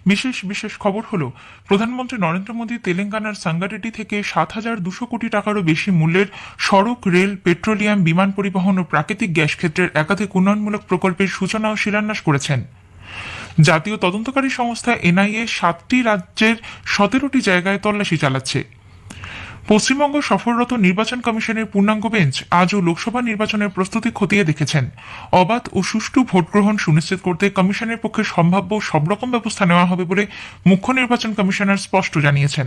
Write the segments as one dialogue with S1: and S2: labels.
S1: বিশেষ বিশেষ খবর হলো, প্রধানমন্ত্রী নরেন্দ্র মোদী তেলেঙ্গানার সাঙ্গারেড্ডি থেকে 7,200 কোটি টাকারও বেশি মূল্যের সড়ক, রেল, পেট্রোলিয়াম, বিমান পরিবহন ও প্রাকৃতিক গ্যাস ক্ষেত্রের একাধিক উন্নয়নমূলক প্রকল্পের সূচনা ও শিলান্যাস করেছেন। জাতীয় তদন্তকারী সংস্থা এনআইএ 7টি রাজ্যের 17টি জায়গায় তল্লাশি চালাচ্ছে। পশ্চিমবঙ্গ সফররত নির্বাচন কমিশনের পূর্ণাঙ্গ বেঞ্চ আজও লোকসভা নির্বাচনের প্রস্তুতি খতিয়ে দেখেছেন। অবাধ ও সুষ্ঠু ভোট গ্রহণ সুনিশ্চিত করতে কমিশনের পক্ষে সম্ভাব্য সব রকম ব্যবস্থা নেওয়া হবে বলে মুখ্য নির্বাচন কমিশনার স্পষ্ট জানিয়েছেন।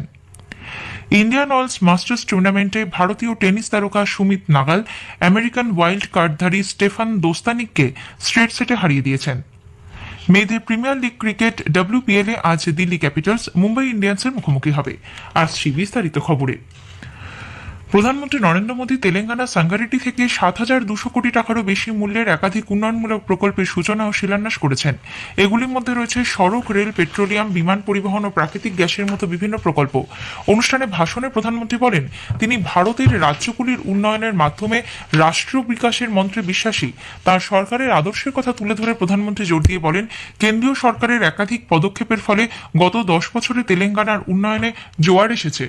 S1: ইন্ডিয়ান ওয়েলস মাস্টার্স টুর্নামেন্টে ভারতীয় টেনিস তারকা সুমিত নাগাল আমেরিকান ওয়াইল্ড কার্ডধারী স্টেফান দোস্তানিককে স্ট্রেট সেটে হারিয়ে দিয়েছেন। মেয়েদের প্রিমিয়ার লিগ ক্রিকেট ডব্লিউপিএল এ আজ দিল্লি ক্যাপিটালস মুম্বাই ইন্ডিয়ান্সের মুখোমুখি হবে। আসছি বিস্তারিত খবরে। প্রধানমন্ত্রী নরেন্দ্র মোদী তেলেঙ্গানা সাঙ্গারেড্ডি থেকে 7,200 কোটি টাকারও বেশি মূল্যের একাধিক উন্নয়নমূলক প্রকল্পের সূচনা ও শিলান্যাস করেছেন। এগুলির মধ্যে রয়েছে সড়ক, রেল, পেট্রোলিয়াম, বিমান পরিবহন ও প্রাকৃতিক গ্যাসের মতো বিভিন্ন প্রকল্প। অনুষ্ঠানে ভাষণে প্রধানমন্ত্রী বলেন, তিনি ভারতের রাজ্যগুলির উন্নয়নের মাধ্যমে রাষ্ট্র বিকাশের মন্ত্রে বিশ্বাসী। তার সরকারের আদর্শের কথা তুলে ধরে প্রধানমন্ত্রী জোর দিয়ে বলেন, কেন্দ্রীয় সরকারের একাধিক পদক্ষেপের ফলে গত 10 বছরে তেলেঙ্গানার উন্নয়নে জোয়ার এসেছে।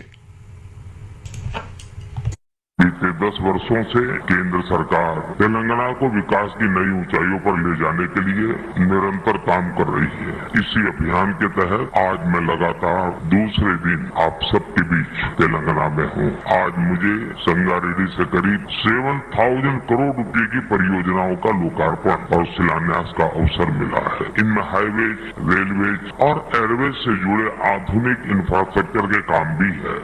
S2: बीते 10 वर्षों से केंद्र सरकार तेलंगाना को विकास की नई ऊंचाइयों पर ले जाने के लिए निरंतर काम कर रही है। इसी अभियान के तहत आज मैं लगातार दूसरे दिन आप सबके बीच तेलंगाना में हूं। आज मुझे संगारेड्डी से करीब 7,000 करोड़ रुपए की परियोजनाओं का लोकार्पण और शिलान्यास का अवसर मिला है। इनमें हाईवेज, रेलवेज और एयरवेज से जुड़े आधुनिक इंफ्रास्ट्रक्चर के काम भी है।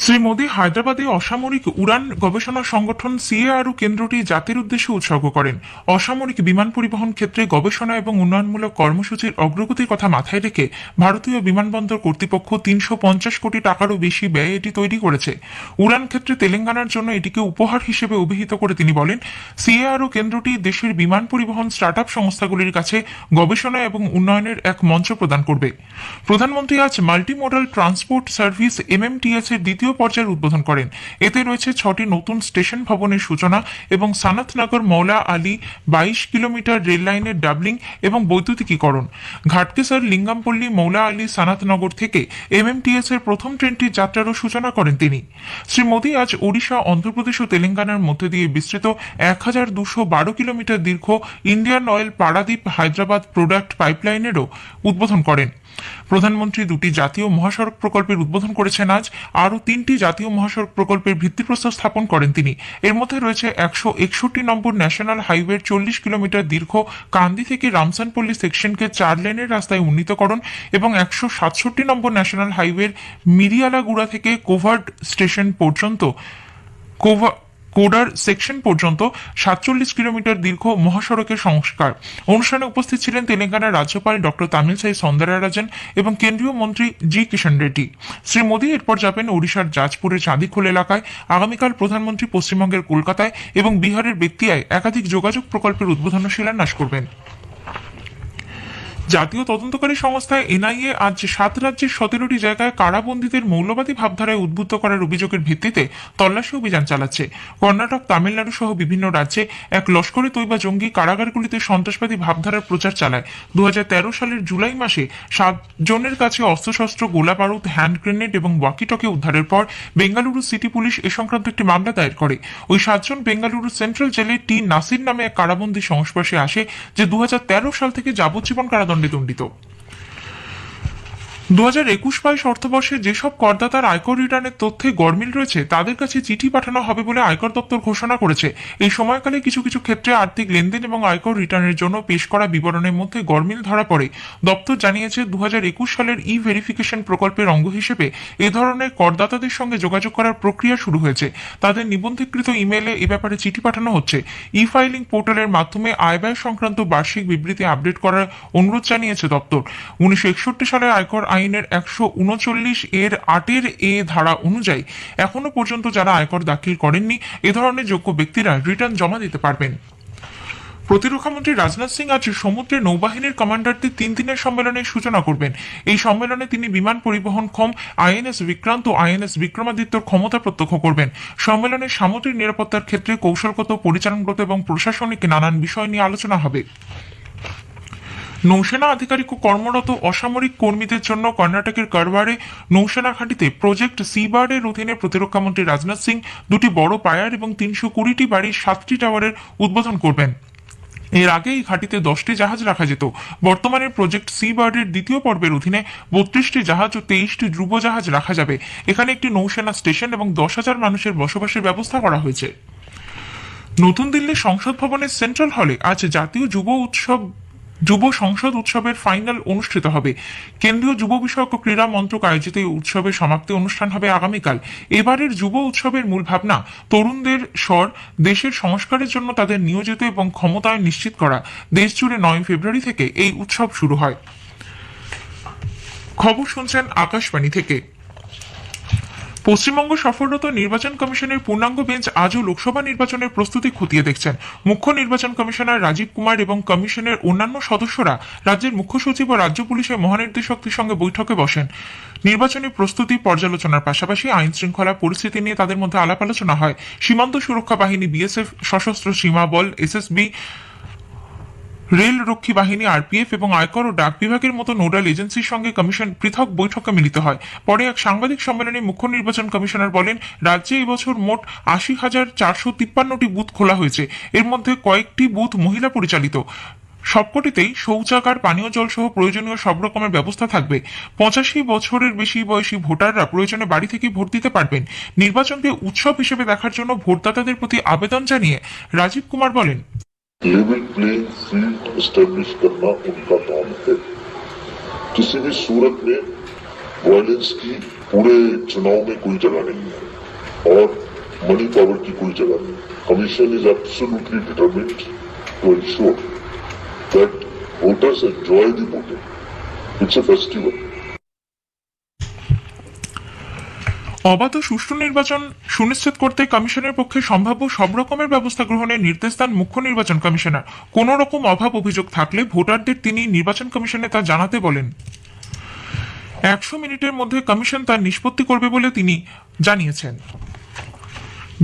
S1: শ্রী মোদী হায়দ্রাবাদে অসামরিক উড়ান গবেষণা সংগঠন সিএআরও কেন্দ্রটি জাতির উদ্দেশ্যে উৎসর্গ করেন। অসামরিক বিমান পরিবহন ক্ষেত্রে গবেষণা এবং উন্নয়নমূলক কর্মসূচির অগ্রগতির কথা মাথায় রেখে ভারতীয় বিমানবন্দর কর্তৃপক্ষ 350 কোটি টাকারও বেশি ব্যয়ে এটি তৈরি করেছে। উড়ান ক্ষেত্রে তেলেঙ্গানার জন্য এটিকে উপহার হিসেবে অভিহিত করে তিনি বলেন, সিএআরও কেন্দ্রটি দেশের বিমান পরিবহন স্টার্টআপ সংস্থাগুলির কাছে গবেষণা এবং উন্নয়নের এক মঞ্চ প্রদান করবে। প্রধানমন্ত্রী আজ মাল্টিমোডাল ট্রান্সপোর্ট সার্ভিস এমএমটিএস এর দ্বিতীয় পর্যায়ের উদ্বোধন করেন। এতে রয়েছে 6টি নতুন স্টেশন ভবনের সূচনা এবং সানাতনগর মৌলা আলী 22 কিলোমিটার রেল লাইনের ডাবলিং এবং বৈদ্যুতিকীকরণ। ঘাটকেসর লিঙ্গামপল্লী মৌলা আলী সানাতনগর থেকে এমএমটিএস এর প্রথম ট্রেনটির যাত্রারও সূচনা করেন তিনি। শ্রী মোদী আজ ওড়িশা, অন্ধ্রপ্রদেশ ও তেলেঙ্গানার মধ্যে দিয়ে বিস্তৃত 1,212 কিলোমিটার দীর্ঘ Indian oil Paradip Hyderabad product পাইপলাইনেরও উদ্বোধন করেন। প্রধানমন্ত্রী 2টি জাতীয় মহাসড়ক প্রকল্পের উদ্বোধন করেছেন আজ। আরও 3টি জাতীয় মহাসড়ক প্রকল্পের ভিত্তিপ্রস্তর স্থাপন করেন তিনি। এর মধ্যে রয়েছে 161 নম্বর ন্যাশনাল হাইওয়ের 40 কিলোমিটার দীর্ঘ কান্দি থেকে রামসানপল্লী সেকশনকে 4 লেনের রাস্তায় উন্নীতকরণ এবং 167 নম্বর ন্যাশনাল হাইওয়ের মিরিয়ালাগুড়া থেকে কোভার্ড স্টেশন পর্যন্ত কোডার সেকশন পর্যন্ত 47 কিলোমিটার দীর্ঘ মহাসড়কের সংস্কার। অনুষ্ঠানে উপস্থিত ছিলেন তেলেঙ্গানার রাজ্যপাল ডক্টর তামিলসাই সৌন্দরারাজন এবং কেন্দ্রীয় মন্ত্রী জি কিষণ রেড্ডি। শ্রী মোদী এরপর যাবেন ওড়িশার জাজপুরের চাঁদিখোল এলাকায়। আগামীকাল প্রধানমন্ত্রী পশ্চিমবঙ্গের কলকাতায় এবং বিহারের বেত্তিয়ায় একাধিক যোগাযোগ প্রকল্পের উদ্বোধন ও শিলান্যাস করবেন। জাতীয় তদন্তকারী সংস্থা এনআইএ আজ 7 রাজ্যের 17টি জায়গায় কারাবন্দীদের মৌলবাদী ভাবধারায় উদ্বুদ্ধ করার অভিযোগের ভিত্তিতে তল্লাশি অভিযান চালাচ্ছে। কর্ণাটক, তামিলনাড়ু সহ বিভিন্ন রাজ্যে এক লস্করে তৈবা জঙ্গি কারাগারগুলিতে সন্ত্রাসবাদী ভাবধারার প্রচার চালায়। 2013 সালের জুলাই মাসে 7 জনের কাছে অস্ত্রশস্ত্র, গোলাবারুদ, হ্যান্ড গ্রেনেড এবং ওয়াকিটকি উদ্ধারের পর বেঙ্গালুরু সিটি পুলিশ এ সংক্রান্ত একটি মামলা দায়ের করে। ওই 7 জন বেঙ্গালুরু সেন্ট্রাল জেলে টি নাসির নামে এক কারাবন্দী সংস্পর্শে আসে, যে 2013 সাল থেকে যাবজ্জীবন কারাদণ্ডে দণ্ডিত। 2021-22 অর্থবর্ষে যেসব করদাতার আয়কর রিটার্নের তথ্যে গরমিল রয়েছে তাদের কাছে চিঠি পাঠানো হবে বলে আয়কর দপ্তর ঘোষণা করেছে। এই সময়কালে কিছু কিছু ক্ষেত্রে আর্থিক লেনদেন এবং আয়কর রিটার্নের জন্য পেশ করা বিবরণের মধ্যে গরমিল ধরা পড়ে। দপ্তর জানিয়েছে, 2021 সালের ই ভেরিফিকেশন প্রকল্পের অঙ্গ হিসেবে এ ধরনের করদাতাদের সঙ্গে যোগাযোগ করার প্রক্রিয়া শুরু হয়েছে। তাদের নিবন্ধিকৃত ইমেইলে এ ব্যাপারে চিঠি পাঠানো হচ্ছে। ই ফাইলিং পোর্টালের মাধ্যমে আয় ব্যয় সংক্রান্ত বার্ষিক বিবৃতি আপডেট করার অনুরোধ জানিয়েছে দপ্তর। 1961 সালের আয়কর আইনের 139 এর 8 এ ধারা অনুযায়ী এখনো পর্যন্ত যারা আয়কর দাখিল করেননি এ ধরনের যোগ্য ব্যক্তিরা রিটার্ন জমা দিতে পারবেন। প্রতিরক্ষামন্ত্রী রাজনাথ সিং আজ সমুদ্রে নৌবাহিনীর কমান্ডারদের 3 দিনের সম্মেলনের সূচনা করবেন। এই সম্মেলনে তিনি বিমান পরিবহন ক্ষম আইএনএস বিক্রান্ত ও আইএনএস বিক্রমাদিত্যর ক্ষমতা প্রত্যক্ষ করবেন। সম্মেলনে সামুদ্রিক নিরাপত্তার ক্ষেত্রে কৌশলগত, পরিচালনগত এবং প্রশাসনিক নানান বিষয় নিয়ে আলোচনা হবে। নৌসেনা আধিকারিক ও কর্মরত অসামরিক কর্মীদের জন্য কর্ণাটকের কারওয়ারে নৌসেনা ঘাঁটিতে প্রজেক্ট সিবার্ডের অধীনে প্রতিরক্ষামন্ত্রী রাজনাথ সিং দুটি বড় পায়ার এবং ৩২০টি বাড়ির 7টি টাওয়ারের উদ্বোধন করবেন। এর আগে এই ঘাঁটিতে 10টি জাহাজ রাখা যেত। বর্তমানে প্রজেক্ট সি বার্ডের দ্বিতীয় পর্বের অধীনে 32টি জাহাজ ও 23টি ডুবোজাহাজ রাখা যাবে। এখানে একটি নৌসেনা স্টেশন এবং 10,000 মানুষের বসবাসের ব্যবস্থা করা হয়েছে। নতুন দিল্লির সংসদ ভবনের সেন্ট্রাল হলে আজ জাতীয় যুব সংসদ উৎসবের ফাইনাল অনুষ্ঠিত হবে। কেন্দ্রীয় যুব বিষয়ক ও ক্রীড়া মন্ত্রক আয়োজিত এই উৎসবের সমাপ্তি অনুষ্ঠান হবে আগামীকাল। এবারের যুব উৎসবের মূল ভাবনা তরুণদের স্বর, দেশের সংস্কারের জন্য তাদের নিয়োজিত এবং ক্ষমতায়ন নিশ্চিত করা। দেশ জুড়ে 9 ফেব্রুয়ারি থেকে এই উৎসব শুরু হয়। খবর শুনছেন আকাশবাণী থেকে। পশ্চিমবঙ্গ সফররত নির্বাচন কমিশনের পূর্ণাঙ্গ বেঞ্চ আজও লোকসভা নির্বাচনের প্রস্তুতি খতিয়ে দেখছেন। মুখ্য নির্বাচন কমিশনার রাজীব কুমার এবং কমিশনের অন্যান্য সদস্যরা রাজ্যের মুখ্য সচিব ও রাজ্য পুলিশের মহানির্দেশকদের সঙ্গে বৈঠকে বসেন। নির্বাচনী প্রস্তুতি পর্যালোচনার পাশাপাশি আইন শৃঙ্খলা পরিস্থিতি নিয়ে তাদের মধ্যে আলাপ আলোচনা হয়। সীমান্ত সুরক্ষা বাহিনী, বিএসএফ, সশস্ত্র সীমা বল, এসএসবি, রেল রক্ষী বাহিনী, আরপিএফ এবং আয়কর ও ডাক বিভাগের মতো নোডাল এজেন্সির সঙ্গে কমিশন পৃথক বৈঠকে মিলিত হয়। পরে এক সাংবাদিক সম্মেলনে মুখ্য নির্বাচন কমিশনার বলেন, রাজ্যে এবছর মোট 80,453টি বুথ খোলা হয়েছে। এর মধ্যে কয়েকটি বুথ মহিলা পরিচালিত। সবকটিতেই শৌচাগার, পানীয় জল সহ প্রয়োজনীয় সব রকমের ব্যবস্থা থাকবে। 85 বছরের বেশি বয়সী ভোটাররা প্রয়োজনে বাড়ি থেকে ভোট দিতে পারবেন। নির্বাচনকে উৎসব হিসেবে দেখার জন্য ভোটদাতাদের প্রতি আবেদন জানিয়ে রাজীব কুমার বলেন,
S3: लेवल प्लेइंग फील्ड एस्टेब्लिश करना उनका काम है। किसी भी सूरत में वायलेंस की पूरे चुनाव में कोई जगह नहीं है और मनी पावर की कोई जगह नहीं। Commission is absolutely determined to ensure that voters enjoy the voting. It's a festival.
S1: অবাধ সুষ্ঠু নির্বাচন সুনিশ্চিত করতে কমিশনের পক্ষে সম্ভাব্য সব রকমের ব্যবস্থা গ্রহণের নির্দেশ দেন মুখ্য নির্বাচন কমিশনার। কোন রকম অভাব অভিযোগ থাকলে ভোটারদের তিনি নির্বাচন কমিশনে তা জানাতে বলেন। 100 মিনিটের মধ্যে কমিশন তার নিষ্পত্তি করবে বলে তিনি জানিয়েছেন।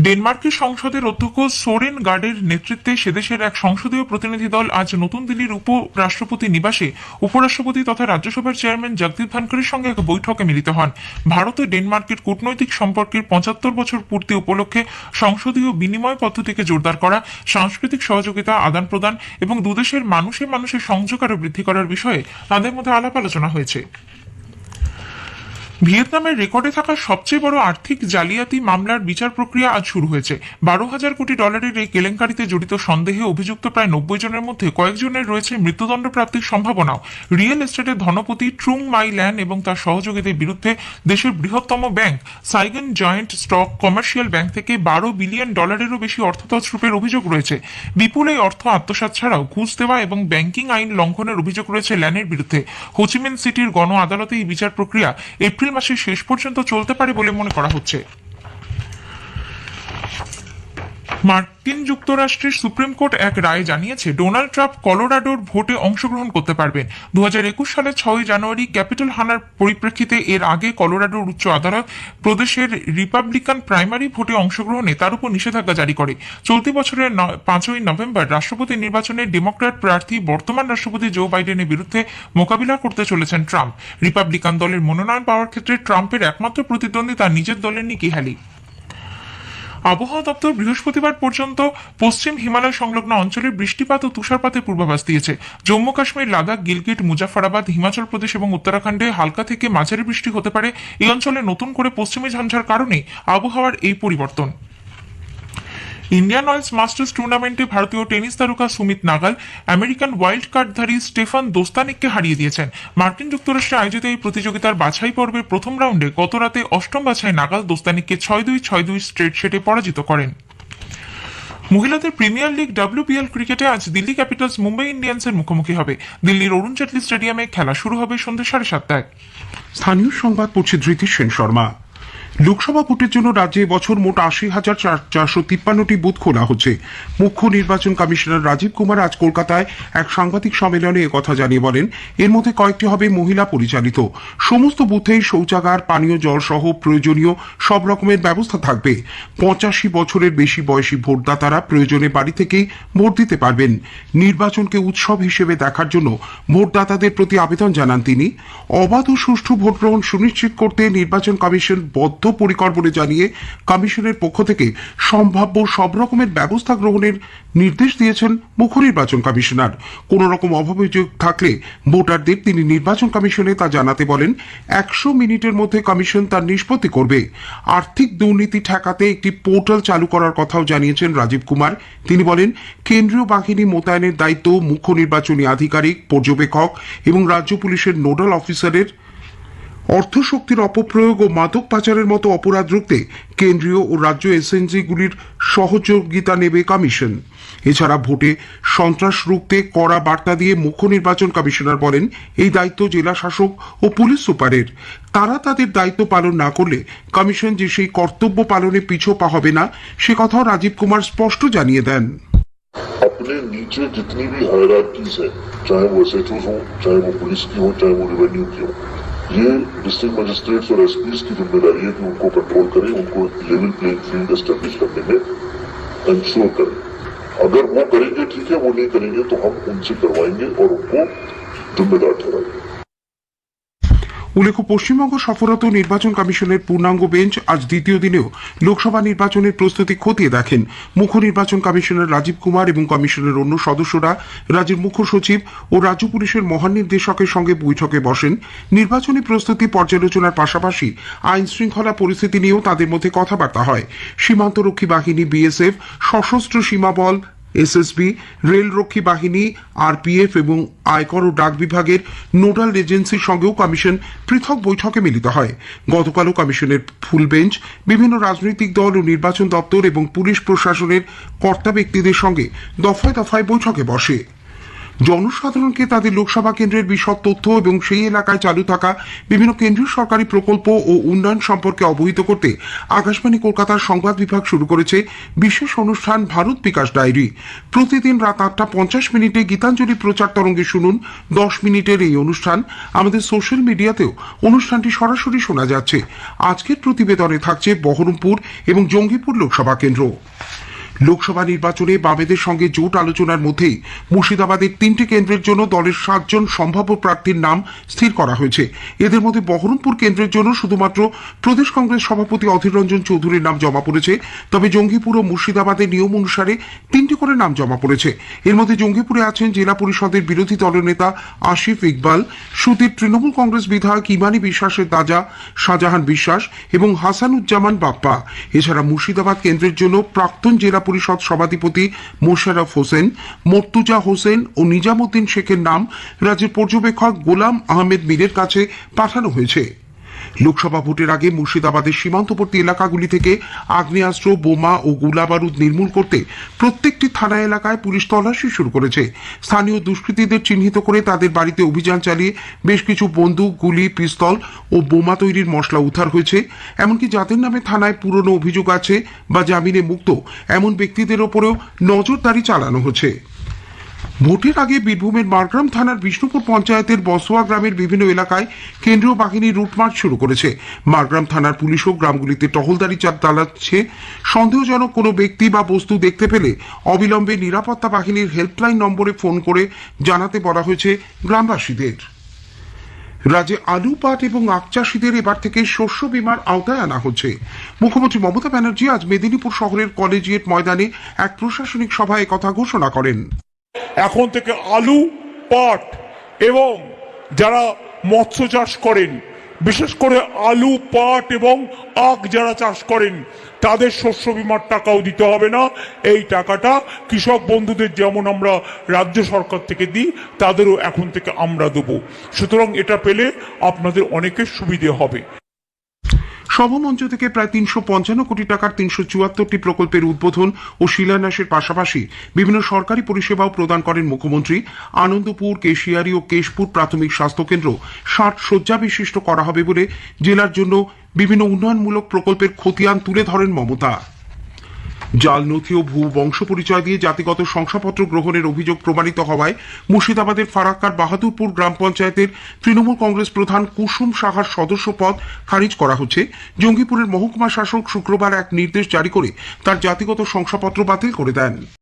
S1: ডেনমার্কের সংসদের অধ্যক্ষ সোরেন গার্ডের নেতৃত্বে সেদেশের এক সংসদীয় প্রতিনিধি দল আজ নতুন দিল্লির উপরাষ্ট্রপতি নিবাসে উপরাষ্ট্রপতি তথা রাজ্যসভার চেয়ারম্যান জগদীপ ধনখড়ের সঙ্গে এক বৈঠকে মিলিত হন। ভারত ও ডেনমার্কের কূটনৈতিক সম্পর্কের 75 বছর পূর্তি উপলক্ষে সংসদীয় বিনিময় পদ্ধতিকে জোরদার করা, সাংস্কৃতিক সহযোগিতা আদান প্রদান এবং দুদেশের মানুষে মানুষে সংযোগ আরও বৃদ্ধি করার বিষয়ে তাদের মধ্যে আলাপ আলোচনা হয়েছে। ভিয়েতনামের রেকর্ডে থাকা সবচেয়ে বড় আর্থিক জালিয়াতি মামলার বিচার প্রক্রিয়া আজ শুরু হয়েছে। 12,000 কোটি ডলারের এই কেলেঙ্কারিতে জড়িত সন্দেহে অভিযুক্ত প্রায় 90 জনের মধ্যে কয়েকজনের রয়েছে মৃত্যুদণ্ড প্রাপ্তির সম্ভাবনাও। রিয়েল এস্টেটের ধনপতি ট্রুং মাই ল্যান এবং তার সহযোগীদের বিরুদ্ধে দেশের বৃহত্তম bank Saigon joint stock commercial bank থেকে 12 বিলিয়ন ডলারেরও বেশি অর্থ তছরূপের অভিযোগ রয়েছে। বিপুল এই অর্থ আত্মসাৎ ছাড়াও ঘুষ দেওয়া এবং ব্যাংকিং আইন লঙ্ঘনের অভিযোগ রয়েছে ল্যানের বিরুদ্ধে। হোচিমিন সিটির গণ আদালতে এই বিচার প্রক্রিয়া এপ্রিল মাসের শেষ পর্যন্ত চলতে পারে বলে মনে করা হচ্ছে। মার্কিন যুক্তরাষ্ট্রের সুপ্রিম কোর্ট এক রায়ে জানিয়েছে ডোনাল্ড ট্রাম্প কলোরাডোর ভোটে অংশগ্রহণ করতে পারবেন। 2021 সালের 6 জানুয়ারি ক্যাপিটাল হানার পরিপ্রেক্ষিতে এর আগে কলোরাডোর উচ্চ আদালত প্রদেশের রিপাবলিকান প্রাইমারি ভোটে অংশগ্রহণে তার উপর নিষেধাজ্ঞা জারি করে। চলতি বছরের 5 নভেম্বর রাষ্ট্রপতি নির্বাচনে ডেমোক্র্যাট প্রার্থী বর্তমান রাষ্ট্রপতি জো বাইডেনের বিরুদ্ধে মোকাবিলা করতে চলেছেন ট্রাম্প। রিপাবলিকান দলের মনোনয়ন পাওয়ার ক্ষেত্রে ট্রাম্পের একমাত্র প্রতিদ্বন্দ্বী তার নিজের দলের নিকি হ্যালি। আবহাওয়া দপ্তর বৃহস্পতিবার পর্যন্ত পশ্চিম হিমালয় সংলগ্ন অঞ্চলে বৃষ্টিপাত ও তুষারপাতের পূর্বাভাস দিয়েছে। জম্মু কাশ্মীর, লাদাখ, গিলগিট, মুজাফফরাবাদ, হিমাচল প্রদেশ এবং উত্তরাখণ্ডে হালকা থেকে মাঝারি বৃষ্টি হতে পারে। এই অঞ্চলে নতুন করে পশ্চিমী ঝঞ্ঝার কারণে আবহাওয়ার এই পরিবর্তন। ইন্ডিয়ান ওয়েলস মাস্টার্স টুর্নামেন্টে ভারতীয় টেনিস তারকা সুমিত নাগাল আমেরিকান ওয়াইল্ড কার্ডধারী স্টেফান দোস্তানিককে হারিয়ে দিয়েছেন। মার্কিন যুক্তরাষ্ট্রে আয়োজিত এই প্রতিযোগিতার বাছাই পর্বের প্রথম রাউন্ডে গত রাতে অষ্টম বাছাই নাগাল দোস্তানিককে 6-2, 6-2 স্ট্রেট সেটে পরাজিত করেন। মহিলাদের প্রিমিয়ার লিগ WPL ক্রিকেটে আজ দিল্লি ক্যাপিটালস মুম্বাই ইন্ডিয়ান্সের মুখোমুখি হবে। দিল্লির অরুণ জেটলি স্টেডিয়ামে খেলা শুরু হবে সন্ধ্যে 7:30টায়।
S4: স্থানীয় সংবাদ পড়ছে ধৃতি সেন শর্মা। লোকসভা ভোটের জন্য রাজ্যে এবছর মোট ৮০,৪53টি বুথ খোলা হচ্ছে। মুখ্য নির্বাচন কমিশনার রাজীব কুমার আজ কলকাতায় এক সাংবাদিক সম্মেলনে একথা জানিয়ে বলেন, এর মধ্যে কয়েকটি হবে মহিলা পরিচালিত। সমস্ত বুথেই শৌচাগার, পানীয় জল সহ প্রয়োজনীয় সব রকমের ব্যবস্থা থাকবে। 85 বছরের বেশি বয়সী ভোটদাতারা প্রয়োজনে বাড়ি থেকেই ভোট দিতে পারবেন। নির্বাচনকে উৎসব হিসেবে দেখার জন্য ভোটদাতাদের প্রতি আবেদন জানান তিনি। অবাধ ও সুষ্ঠু ভোট গ্রহণ সুনিশ্চিত করতে নির্বাচন কমিশন বদ্ধপরিকর বলে জানিয়ে কমিশনের পক্ষ থেকে সম্ভাব্য সব রকমের ব্যবস্থা গ্রহণের নির্দেশ দিয়েছেন মুখ্য নির্বাচন কমিশনার। কোন রকম অভিযোগ থাকলে ভোটারদের তিনি নির্বাচন কমিশনে তা জানাতে বলেন। 100 মিনিটের মধ্যে কমিশন তার নিষ্পত্তি করবে। আর্থিক দুর্নীতি ঠেকাতে একটি পোর্টাল চালু করার কথাও জানিয়েছেন রাজীব কুমার। তিনি বলেন, কেন্দ্রীয় বাহিনী মোতায়েনের দায়িত্ব মুখ্য নির্বাচনী আধিকারিক, পর্যবেক্ষক এবং রাজ্য পুলিশের নোডাল অফিসারের। অর্থশক্তির অপপ্রয়োগ ও মাদক পাচারের মতো অপরাধ রুখতে কেন্দ্রীয় ও রাজ্য এসএনজিগুলির সহযোগিতা নেবে কমিশন। এছাড়া ভোটে সন্ত্রাস রুখতে কড়া বার্তা দিয়ে মুখ্য নির্বাচন কমিশনার বলেন, এই দায়িত্ব জেলা শাসক ও পুলিশ সুপারের। তারা তাদের দায়িত্ব পালন না করলে কমিশন যে সেই কর্তব্য পালনে পিছপা হবে না, সে কথাও রাজীব কুমার স্পষ্ট জানিয়ে দেন।
S3: अपने नीचे जितनी भी हायरार्कीज है, चाहे वो एसएचओ हो, चाहे वो पुलिस की हो, चाहे वो रेवेन्यू की हो, ये डिस्ट्रिक्ट मजिस्ट्रेट्स और एसपीज की जिम्मेदारी है कि उनको कंट्रोल करें, उनको लेवल प्लेइंग फील्ड एस्टेब्लिश करने में इंश्योर करें। अगर वो करेंगे ठीक है, वो नहीं करेंगे तो हम उनसे करवाएंगे और उनको जिम्मेदार ठहराएंगे।
S4: উল্লেখ্য, পশ্চিমবঙ্গ সফররত নির্বাচন কমিশনের পূর্ণাঙ্গ বেঞ্চ আজ দ্বিতীয় দিনেও লোকসভা নির্বাচনের প্রস্তুতি খতিয়ে দেখেন। মুখ্য নির্বাচন কমিশনার রাজীব কুমার এবং কমিশনের অন্য সদস্যরা রাজ্যের মুখ্য সচিব ও রাজ্য পুলিশের মহানির্দেশকের সঙ্গে বৈঠকে বসেন। নির্বাচনী প্রস্তুতি পর্যালোচনার পাশাপাশি আইন শৃঙ্খলা পরিস্থিতি নিয়েও তাদের মধ্যে কথাবার্তা হয়। সীমান্তরক্ষী বাহিনী, বিএসএফ, সশস্ত্র সীমা বল, এসএসবি, রেলরক্ষী বাহিনী, আরপিএফ এবং আয়কর ও ডাক বিভাগের নোডাল এজেন্সির সঙ্গেও কমিশন পৃথক বৈঠকে মিলিত হয়। গতকালও কমিশনের ফুল বেঞ্চ বিভিন্ন রাজনৈতিক দল ও নির্বাচন দপ্তর এবং পুলিশ প্রশাসনের কর্তা ব্যক্তিদের সঙ্গে দফায় দফায় বৈঠকে বসে। জনসাধারণকে তাদের লোকসভা কেন্দ্রের বিশদ তথ্য এবং সেই এলাকায় চালু থাকা বিভিন্ন কেন্দ্রীয় সরকারি প্রকল্প ও উন্নয়ন সম্পর্কে অবহিত করতে আকাশবাণী কলকাতার সংবাদ বিভাগ শুরু করেছে বিশেষ অনুষ্ঠান ভারত বিকাশ ডায়েরি। প্রতিদিন রাত 8:50 গীতাঞ্জলি প্রচার তরঙ্গে শুনুন 10 মিনিটের এই অনুষ্ঠান। আমাদের সোশ্যাল মিডিয়াতেও অনুষ্ঠানটি সরাসরি শোনা যাচ্ছে। আজকের প্রতিবেদনে থাকছে বহরমপুর এবং জঙ্গিপুর লোকসভা কেন্দ্র। লোকসভা নির্বাচনে বামেদের সঙ্গে জোট আলোচনার মধ্যেই মুর্শিদাবাদের 3টি কেন্দ্রের জন্য দলের 7 জন সম্ভাব্য প্রার্থীর নাম স্থির করা হয়েছে। এদের মধ্যে বহরমপুর কেন্দ্রের জন্য শুধুমাত্র প্রদেশ কংগ্রেস সভাপতি অধীর রঞ্জন চৌধুরীর নাম জমা পড়েছে। তবে জঙ্গিপুর ও মুর্শিদাবাদের নিয়ম অনুসারে 3টি করে নাম জমা পড়েছে। এর মধ্যে জঙ্গিপুরে আছেন জেলা পরিষদের বিরোধী দলনেতা আসিফ ইকবাল, সুদীর তৃণমূল কংগ্রেস বিধায়ক ইমানি বিশ্বাসের দাদা শাহজাহান বিশ্বাস এবং হাসানুজ্জামান বাপ্পা। এছাড়া মুর্শিদাবাদ কেন্দ্রের জন্য প্রাক্তন জেলা পরিষদ সভাধিপতি মোশাররফ হোসেন, মর্তুজা হোসেন ও নিজামুদ্দিন শেখের নাম রাজ্যের পর্যবেক্ষক গোলাম আহমেদ মীরের কাছে পাঠানো হয়েছে। লোকসভা ভোটের আগে মুর্শিদাবাদের সীমান্তবর্তী এলাকাগুলি থেকে আগ্নেয়াস্ত্র, বোমা ও গোলাবারুদ নির্মূল করতে প্রত্যেকটি থানা এলাকায় পুলিশ তল্লাশি শুরু করেছে। স্থানীয় দুষ্কৃতীদের চিহ্নিত করে তাদের বাড়িতে অভিযান চালিয়ে বেশ কিছু বন্দুক, গুলি, পিস্তল ও বোমা তৈরির মশলা উদ্ধার হয়েছে। এমনকি যাদের নামে থানায় পুরনো অভিযোগ আছে বা জামিনে মুক্ত এমন ব্যক্তিদের ওপরেও নজরদারি চালানো হচ্ছে। ভোটের আগে বীরভূমের মারগ্রাম থানার বিষ্ণুপুর পঞ্চায়েতের বসোয়া গ্রামের বিভিন্ন এলাকায় কেন্দ্রীয় বাহিনী রুটমার্চ শুরু করেছে। মারগ্রাম থানার পুলিশও গ্রামগুলিতে টহলদারি চালাচ্ছে। সন্দেহজনক কোনো ব্যক্তি বা বস্তু দেখতে পেলে অবিলম্বে নিরাপত্তা বাহিনীর হেল্পলাইন নম্বরে ফোন করে জানাতে বলা হয়েছে গ্রামবাসীদের। রাজ্যে আলু, পাট এবং আখ চাষিদের এবার থেকে শস্য বীমার আওতায় আনা হচ্ছে। মুখ্যমন্ত্রী মমতা ব্যানার্জি আজ মেদিনীপুর শহরের কলেজিয়েট ময়দানে এক প্রশাসনিক সভায় একথা ঘোষণা করেন।
S5: এখন থেকে আলু, পাট এবং যারা মৎস্য চাষ করেন, বিশেষ করে আলু, পাট এবং আখ যারা চাষ করেন, তাদের শস্য বীমার টাকাও দিতে হবে না। এই টাকাটা কৃষক বন্ধুদের যেমন আমরা রাজ্য সরকার থেকে দিই, তাদেরও এখন থেকে আমরা দেবো। সুতরাং এটা পেলে আপনাদের অনেকের সুবিধে হবে।
S4: সভামঞ্চ থেকে প্রায় 355 কোটি টাকার 374টি প্রকল্পের উদ্বোধন ও শিলান্যাসের পাশাপাশি বিভিন্ন সরকারি পরিষেবাও প্রদান করেন মুখ্যমন্ত্রী। আনন্দপুর, কেশিয়ারি ও কেশপুর প্রাথমিক স্বাস্থ্যকেন্দ্র 60 শয্যা বিশিষ্ট করা হবে বলে জেলার জন্য বিভিন্ন উন্নয়নমূলক প্রকল্পের খতিয়ান তুলে ধরেন মমতা। জাল নথি ও ভূ বংশ পরিচয় দিয়ে জাতিগত শংসাপত্র গ্রহণের অভিযোগ প্রমাণিত হওয়ায় মুর্শিদাবাদের ফারাক্কার বাহাদুরপুর গ্রাম পঞ্চায়েতের তৃণমূল কংগ্রেস প্রধান কুসুম সাহার সদস্য পদ খারিজ করা হচ্ছে। জঙ্গিপুরের মহকুমা শাসক শুক্রবার এক নির্দেশ জারি করে তার জাতিগত শংসাপত্র বাতিল করে দেন।